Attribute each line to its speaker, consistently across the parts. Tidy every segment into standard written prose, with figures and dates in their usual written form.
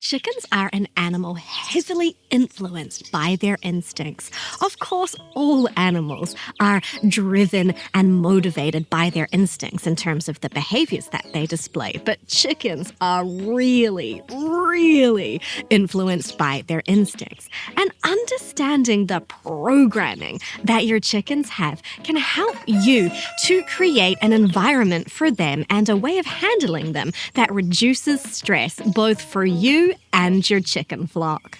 Speaker 1: Chickens are an animal heavily influenced by their instincts. Of course, all animals are driven and motivated by their instincts in terms of the behaviors that they display, but chickens are really influenced by their instincts. And understanding the programming that your chickens have can help you to create an environment for them and a way of handling them that reduces stress both for you and your chicken flock.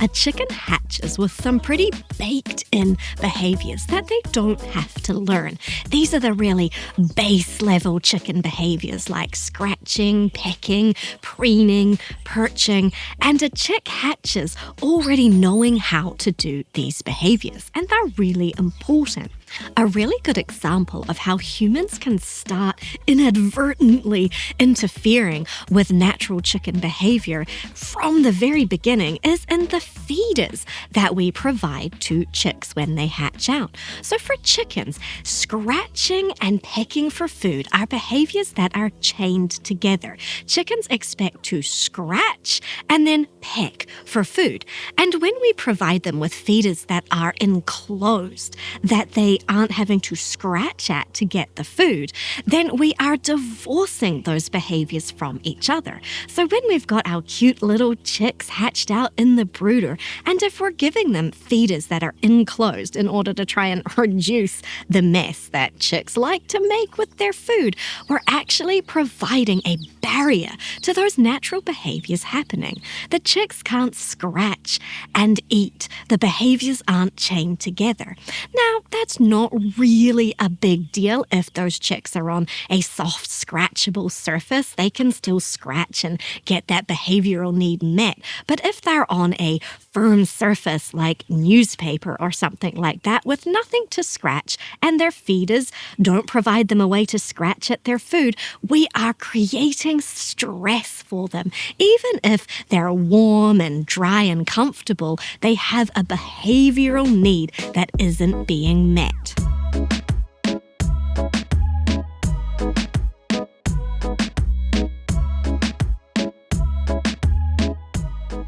Speaker 1: A chicken hatches with some pretty baked-in behaviors that they don't have to learn. These are the really base-level chicken behaviors like scratching, pecking, preening, perching, and a chick hatches already knowing how to do these behaviors, and they're really important. A really good example of how humans can start inadvertently interfering with natural chicken behavior from the very beginning is in the feeders that we provide to chicks when they hatch out. So for chickens, scratching and pecking for food are behaviors that are chained together. Chickens expect to scratch and then peck for food. And when we provide them with feeders that are enclosed, that they aren't having to scratch at to get the food, then we are divorcing those behaviors from each other. So when we've got our cute little chicks hatched out in the brooder, and if we're giving them feeders that are enclosed in order to try and reduce the mess that chicks like to make with their food, we're actually providing a barrier to those natural behaviors happening. The chicks can't scratch and eat. The behaviors aren't chained together. Now, that's not really a big deal if those chicks are on a soft, scratchable surface. They can still scratch and get that behavioral need met. But if they're on a firm surface like newspaper or something like that with nothing to scratch and their feeders don't provide them a way to scratch at their food, we are creating stress for them. Even if they're warm and dry and comfortable, they have a behavioral need that isn't being met.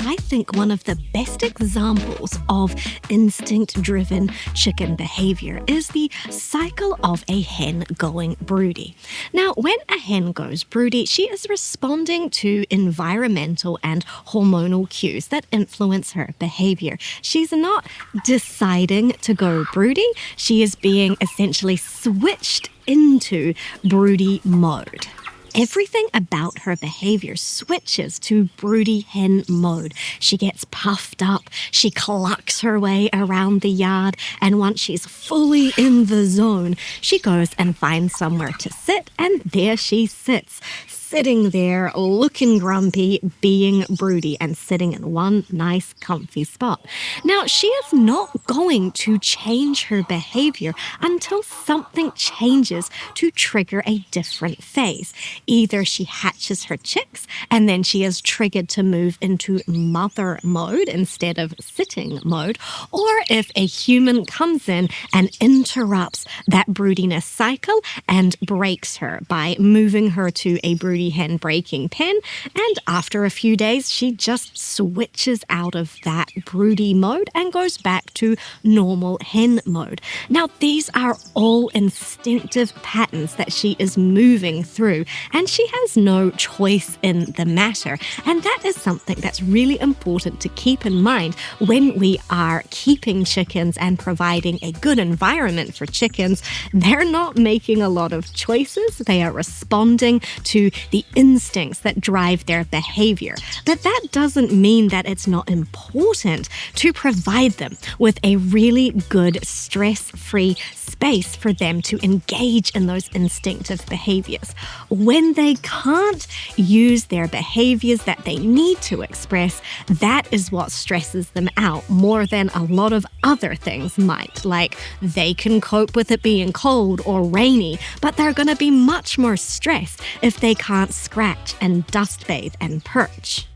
Speaker 1: I think one of the best examples of instinct-driven chicken behavior is the cycle of a hen going broody. Now, when a hen goes broody, she is responding to environmental and hormonal cues that influence her behavior. She's not deciding to go broody. She is being essentially switched into broody mode. Everything about her behavior switches to broody hen mode. She gets puffed up, she clucks her way around the yard, and once she's fully in the zone, she goes and finds somewhere to sit, and there she sits. Sitting there, looking grumpy, being broody, and sitting in one nice, comfy spot. Now, she is not going to change her behavior until something changes to trigger a different phase. Either she hatches her chicks, and then she is triggered to move into mother mode instead of sitting mode, or if a human comes in and interrupts that broodiness cycle and breaks her by moving her to a broody hen breaking pen, and after a few days she just switches out of that broody mode and goes back to normal hen mode. Now, these are all instinctive patterns that she is moving through, and she has no choice in the matter. And that is something that's really important to keep in mind when we are keeping chickens and providing a good environment for chickens. They're not making a lot of choices. They are responding to the instincts that drive their behavior. But that doesn't mean that it's not important to provide them with a really good stress-free space for them to engage in those instinctive behaviors. When they can't use their behaviors that they need to express, that is what stresses them out more than a lot of other things might. Like, they can cope with it being cold or rainy, but they're going to be much more stressed if they can't scratch and dust bathe and perch.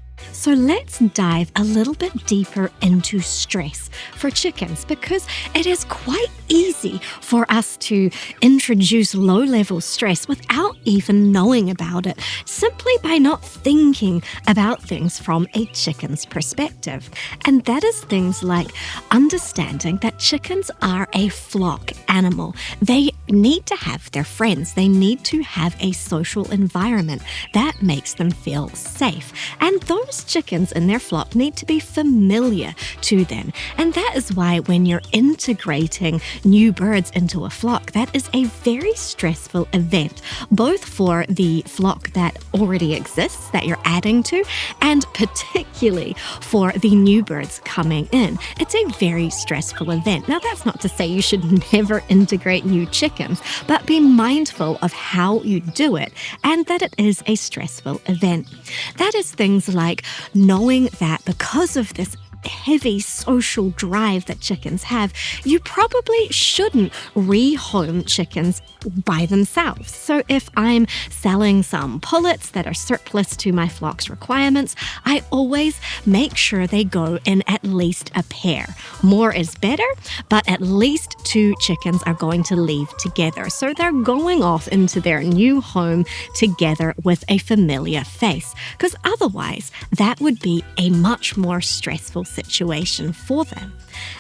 Speaker 1: So let's dive a little bit deeper into stress for chickens, because it is quite easy for us to introduce low-level stress without even knowing about it, simply by not thinking about things from a chicken's perspective. And that is things like understanding that chickens are a flock animal. They need to have their friends. They need to have a social environment that makes them feel safe. And those chickens in their flock need to be familiar to them. And that is why when you're integrating new birds into a flock, that is a very stressful event, both for the flock that already exists that you're adding to, and particularly for the new birds coming in. It's a very stressful event. Now, that's not to say you should never integrate new chickens, but be mindful of how you do it and that it is a stressful event. That is things like knowing that because of this heavy social drive that chickens have, you probably shouldn't rehome chickens by themselves. So if I'm selling some pullets that are surplus to my flock's requirements, I always make sure they go in at least a pair. More is better, but at least 2 chickens are going to leave together. So they're going off into their new home together with a familiar face, because otherwise that would be a much more stressful situation for them.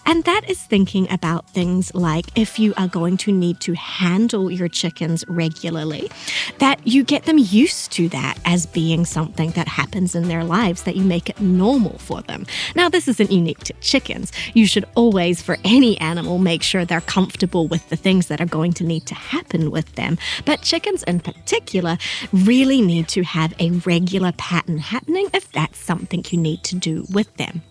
Speaker 1: And that is thinking about things like if you are going to need to handle your chickens regularly, that you get them used to that as being something that happens in their lives, that you make it normal for them. Now, this isn't unique to chickens. You should always, for any animal, make sure they're comfortable with the things that are going to need to happen with them. But chickens in particular really need to have a regular pattern happening if that's something you need to do with them.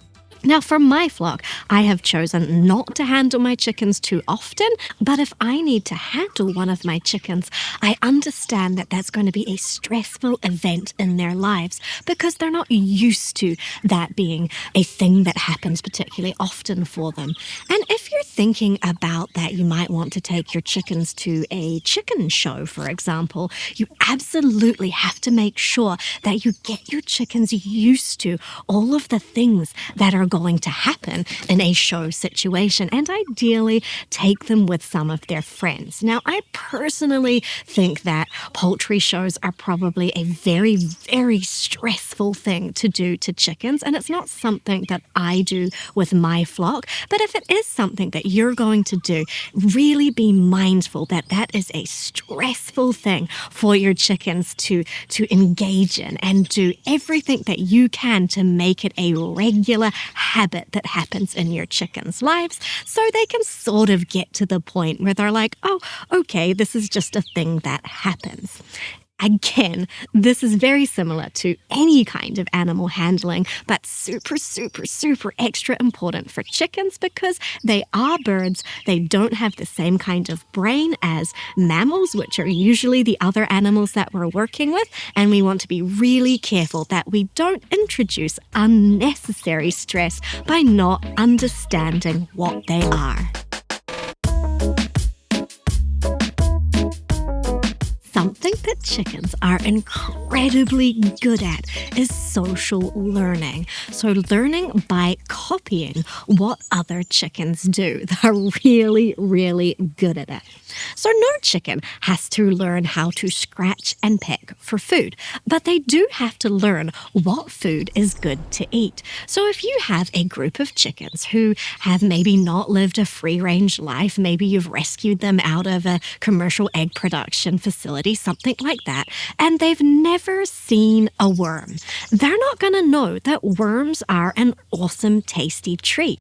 Speaker 1: Now, for my flock, I have chosen not to handle my chickens too often, but if I need to handle one of my chickens, I understand that that's going to be a stressful event in their lives because they're not used to that being a thing that happens particularly often for them. And if you're thinking about that, you might want to take your chickens to a chicken show, for example, you absolutely have to make sure that you get your chickens used to all of the things that are going to happen in a show situation, and ideally take them with some of their friends. Now, I personally think that poultry shows are probably a very, very stressful thing to do to chickens, and it's not something that I do with my flock. But if it is something that you're going to do, really be mindful that that is a stressful thing for your chickens to engage in, and do everything that you can to make it a regular habit that happens in your chickens' lives, so they can sort of get to the point where they're like, oh, okay, this is just a thing that happens. Again, this is very similar to any kind of animal handling, but super, super, super extra important for chickens because they are birds. They don't have the same kind of brain as mammals, which are usually the other animals that we're working with, and we want to be really careful that we don't introduce unnecessary stress by not understanding what they are. Something that chickens are incredibly good at is social learning. So learning by copying what other chickens do. They're really, really good at it. So no chicken has to learn how to scratch and peck for food, but they do have to learn what food is good to eat. So if you have a group of chickens who have maybe not lived a free-range life, maybe you've rescued them out of a commercial egg production facility, something like that, and they've never seen a worm, they're not going to know that worms are an awesome, tasty treat.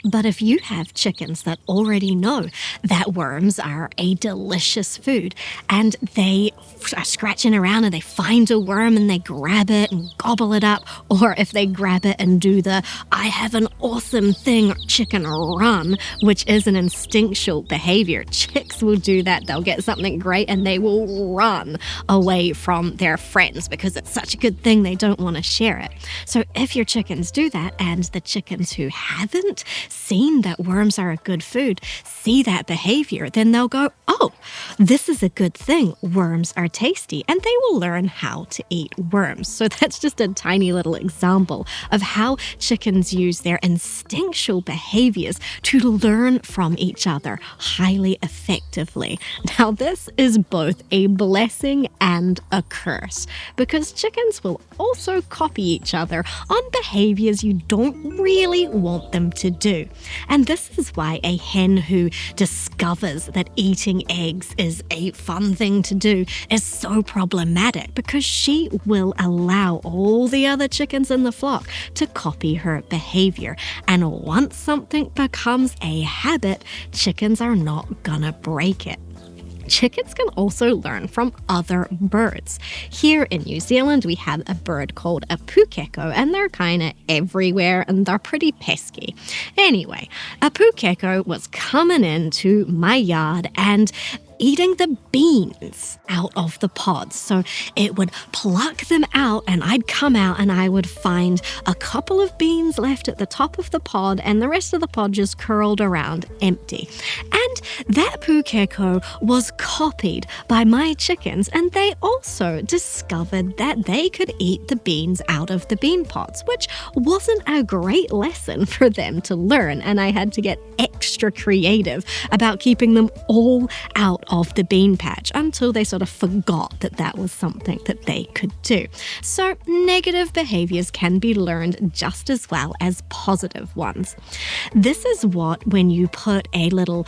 Speaker 1: But if you have chickens that already know that worms are a delicious food and they are scratching around and they find a worm and they grab it and gobble it up, or if they grab it and do the I have an awesome thing chicken run, which is an instinctual behaviour. Chicks will do that. They'll get something great and they will run away from their friends because it's such a good thing they don't want to share it. So if your chickens do that and the chickens who haven't seen that worms are a good food, see that behavior, then they'll go, oh, this is a good thing. Worms are tasty, and they will learn how to eat worms. So that's just a tiny little example of how chickens use their instinctual behaviors to learn from each other highly effectively. Now, this is both a blessing and a curse because chickens will also copy each other on behaviors you don't really want them to do. And this is why a hen who discovers that eating eggs is a fun thing to do is so problematic, because she will allow all the other chickens in the flock to copy her behavior. And once something becomes a habit, chickens are not gonna break it. Chickens can also learn from other birds. Here in New Zealand, we have a bird called a pukeko, and they're kind of everywhere and they're pretty pesky. Anyway, a pukeko was coming into my yard and eating the beans out of the pods. So it would pluck them out, and I'd come out and I would find a couple of beans left at the top of the pod and the rest of the pod just curled around empty. And that pukeko was copied by my chickens, and they also discovered that they could eat the beans out of the bean pods, which wasn't a great lesson for them to learn, and I had to get extra creative about keeping them all out of the bean patch until they sort of forgot that that was something that they could do. So negative behaviors can be learned just as well as positive ones. This is what, when you put a little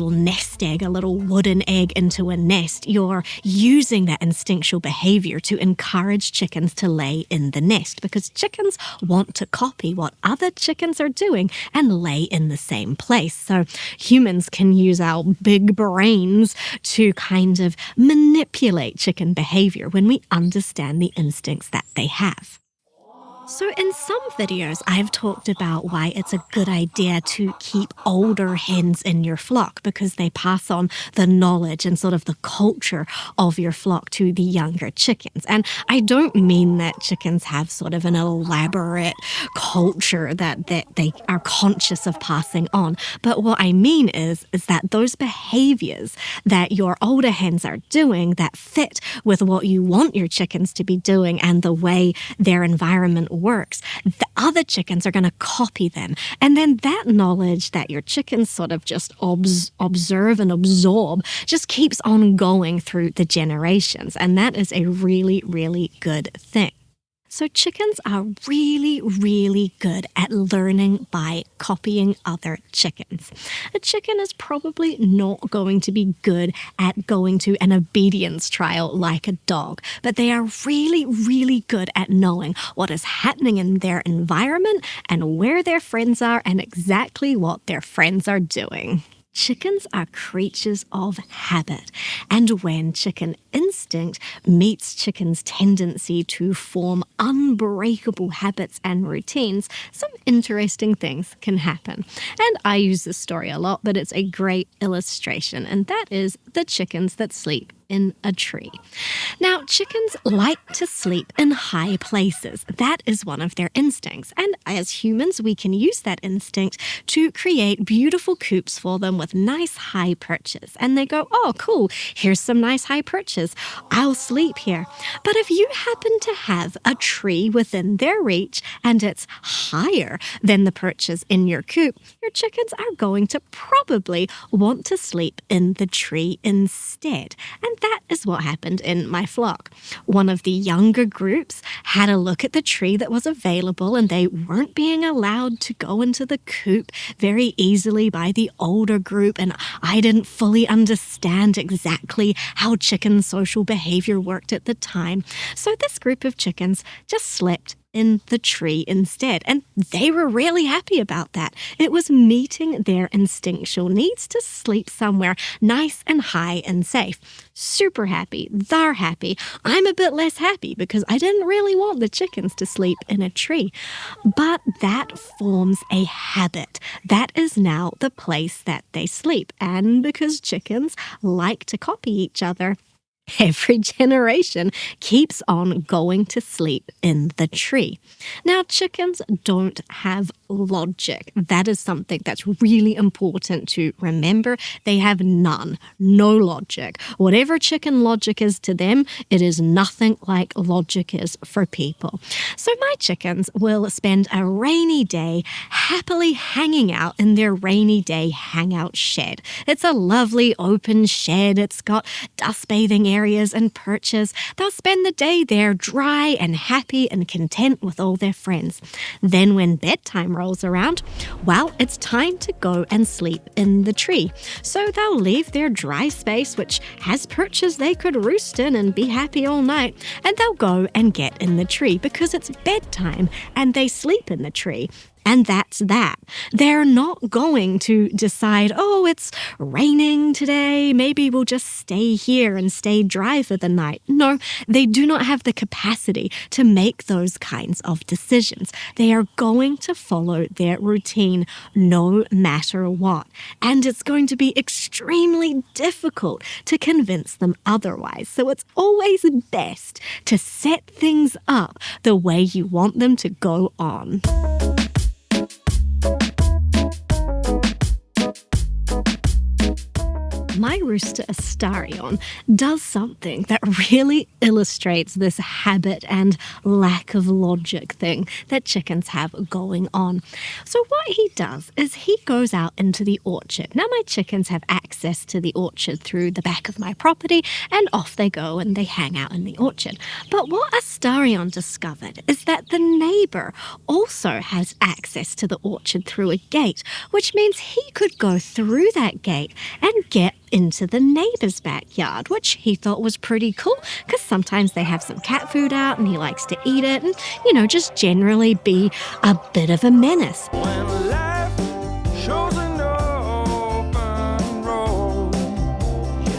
Speaker 1: nest egg, a little wooden egg into a nest, you're using that instinctual behavior to encourage chickens to lay in the nest, because chickens want to copy what other chickens are doing and lay in the same place. So humans can use our big brains to kind of manipulate chicken behavior when we understand the instincts that they have. So in some videos, I've talked about why it's a good idea to keep older hens in your flock, because they pass on the knowledge and sort of the culture of your flock to the younger chickens. And I don't mean that chickens have sort of an elaborate culture that they are conscious of passing on. But what I mean is that those behaviors that your older hens are doing that fit with what you want your chickens to be doing and the way their environment works, the other chickens are going to copy them. And then that knowledge that your chickens sort of just observe and absorb just keeps on going through the generations. And that is a really, really good thing. So chickens are really, really good at learning by copying other chickens. A chicken is probably not going to be good at going to an obedience trial like a dog, but they are really, really good at knowing what is happening in their environment and where their friends are and exactly what their friends are doing. Chickens are creatures of habit, and when chicken instinct meets chicken's tendency to form unbreakable habits and routines, some interesting things can happen. And I use this story a lot, but it's a great illustration, and that is the chickens that sleep in a tree. Now, chickens like to sleep in high places. That is one of their instincts. And as humans, we can use that instinct to create beautiful coops for them with nice high perches. And they go, oh, cool, here's some nice high perches. I'll sleep here. But if you happen to have a tree within their reach and it's higher than the perches in your coop, your chickens are going to probably want to sleep in the tree instead. And that is what happened in my flock. One of the younger groups had a look at the tree that was available, and they weren't being allowed to go into the coop very easily by the older group, and I didn't fully understand exactly how chicken social behavior worked at the time. So this group of chickens just slept in the tree instead, and they were really happy about that. It was meeting their instinctual needs to sleep somewhere nice and high and safe. Super happy. They're happy. I'm a bit less happy because I didn't really want the chickens to sleep in a tree. But that forms a habit. That is now the place that they sleep. And because chickens like to copy each other, every generation keeps on going to sleep in the tree. Now, chickens don't have logic. That is something that's really important to remember. They have none, no logic. Whatever chicken logic is to them, it is nothing like logic is for people. So my chickens will spend a rainy day happily hanging out in their rainy day hangout shed. It's a lovely open shed. It's got dust bathing areas and perches. They'll spend the day there dry and happy and content with all their friends. Then when bedtime rolls around, well, it's time to go and sleep in the tree. So they'll leave their dry space, which has perches they could roost in and be happy all night, and they'll go and get in the tree because it's bedtime and they sleep in the tree. And that's that. They're not going to decide, oh, it's raining today, maybe we'll just stay here and stay dry for the night. No, they do not have the capacity to make those kinds of decisions. They are going to follow their routine no matter what. And it's going to be extremely difficult to convince them otherwise. So it's always best to set things up the way you want them to go on. My rooster Astarion does something that really illustrates this habit and lack of logic thing that chickens have going on. So what he does is he goes out into the orchard. Now my chickens have access to the orchard through the back of my property, and off they go and they hang out in the orchard. But what Astarion discovered is that the neighbor also has access to the orchard through a gate, which means he could go through that gate and get into the neighbor's backyard, which he thought was pretty cool because sometimes they have some cat food out and he likes to eat it and, just generally be a bit of a menace.
Speaker 2: When life shows an open road, you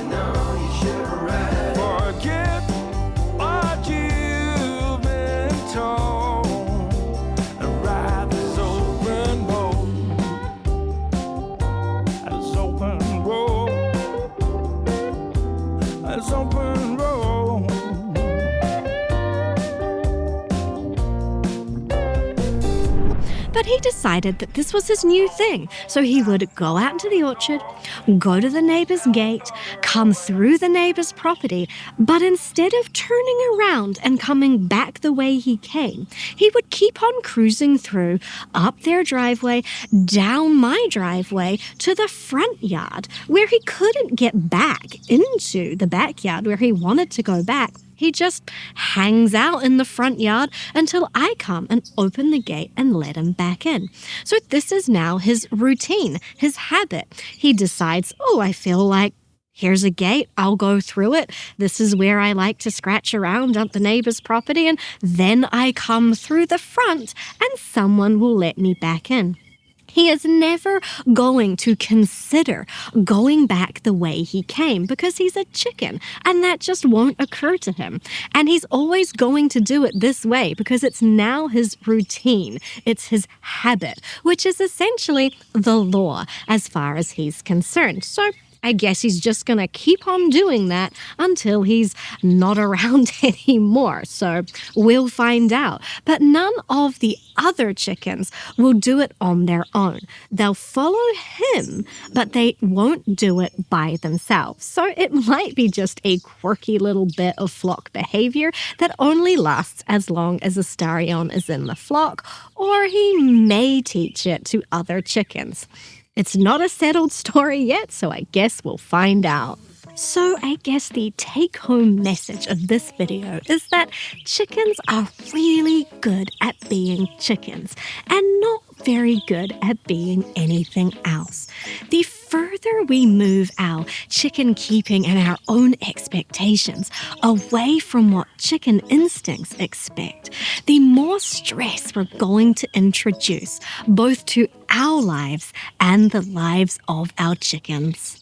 Speaker 2: should ride. Forget what you've been told and ride this open road. This open road. This open road.
Speaker 1: But he decided that this was his new thing. So he would go out into the orchard, go to the neighbor's gate, come through the neighbor's property, but instead of turning around and coming back the way he came, he would keep on cruising through, up their driveway, down my driveway, to the front yard, where he couldn't get back into the backyard where he wanted to go back. He just hangs out in the front yard until I come and open the gate and let him back in. So this is now his routine, his habit. He decides, oh, I feel like here's a gate, I'll go through it. This is where I like to scratch around up the neighbor's property, and then I come through the front and someone will let me back in. He is never going to consider going back the way he came because he's a chicken and that just won't occur to him. And he's always going to do it this way because it's now his routine. It's his habit, which is essentially the law as far as he's concerned. So I guess he's just going to keep on doing that until he's not around anymore. So we'll find out. But none of the other chickens will do it on their own. They'll follow him, but they won't do it by themselves. So it might be just a quirky little bit of flock behavior that only lasts as long as Astarion is in the flock, or he may teach it to other chickens. It's not a settled story yet, so I guess we'll find out. So I guess the take-home message of this video is that chickens are really good at being chickens and not very good at being anything else. The further we move our chicken keeping and our own expectations away from what chicken instincts expect, the more stress we're going to introduce both to our lives and the lives of our chickens.